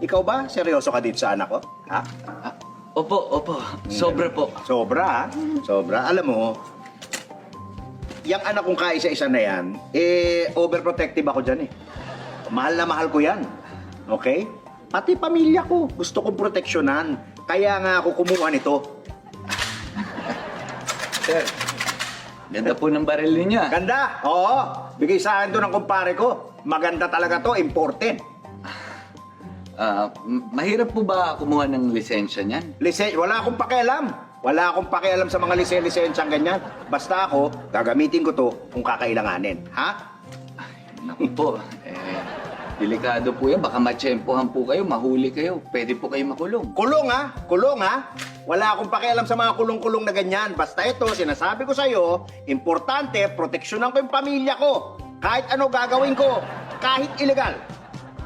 Ikaw ba? Seryoso ka dito sa anak ko? Ha? Ah, opo. Sobra po. Sobra, ha? Sobra. Alam mo, yung anak kong kaisa-isa na yan, overprotective ako dyan, Mahal na mahal ko yan. Okay? Pati pamilya ko, gusto kong proteksyonan. Kaya nga ako kumuha nito. Sir, ganda po ng baril niya. Ganda! Oo! Bigay sa akin to ng kumpare ko. Maganda talaga to, imported. Mahirap po ba kumuha ng lisensya niyan? Wala akong pakialam. Wala akong pakialam sa mga lisensyang ganyan. Basta ako, gagamitin ko to kung kakailanganin. Ha? Naku po, delikado po yan. Baka matsyempohan po kayo, mahuli kayo. Pwede po kayo makulong. Kulong ha? Kulong ha? Wala akong pakialam sa mga kulong-kulong na ganyan. Basta ito, sinasabi ko sa'yo, importante, proteksyonan ko yung pamilya ko. Kahit ano gagawin ko, kahit illegal.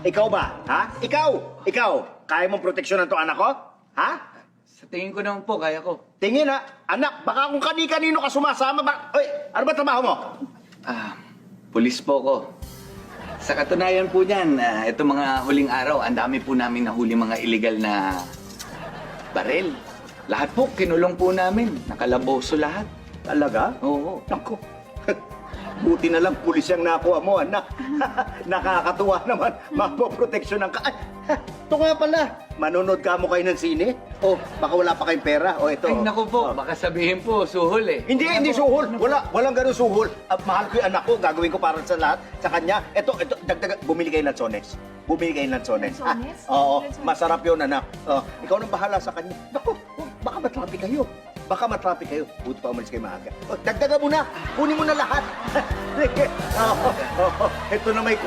Ikaw ba? Ha? Ikaw, kaya mong proteksyonan to anak ko? Ha? Sa tingin ko naman po, kaya ko. Tingin ha? Anak, baka kung kani-kanino ka sumasama ba? Oy, ano ba trabaho mo? Pulis po ko. Sa katunayan po niyan, ito mga huling araw, ang dami po namin nahuli mga illegal na baril. Lahat po, kinulong po namin. Nakalaboso lahat. Talaga? Oo. Naku. Buti na lang pulis yung nakuha mo, anak. Nakakatuwa naman. Mapoproteksyonan ka. Ay, ito nga pala. Manonood ka mo kayo ng sine? O, baka wala pa kayong pera. O, ito. Ay, naku po, baka sabihin po, suhol eh. Hindi suhol. Walang ganun suhol. Mahal ko yung anak ko. Gagawin ko para sa lahat. Sa kanya. Ito, dagdag. Bumili kayo ng lansones. Bumili kayo ng lansones. Lansones? Oo, Lansones. masarap yun, anak. Ikaw nang bahala sa kanya. Naku, baka matraffic kayo. Baka matraffic kayo. Buti pa umalis kayo maaga. Dagdagan mo na. Kunin mo na lahat. Ito na may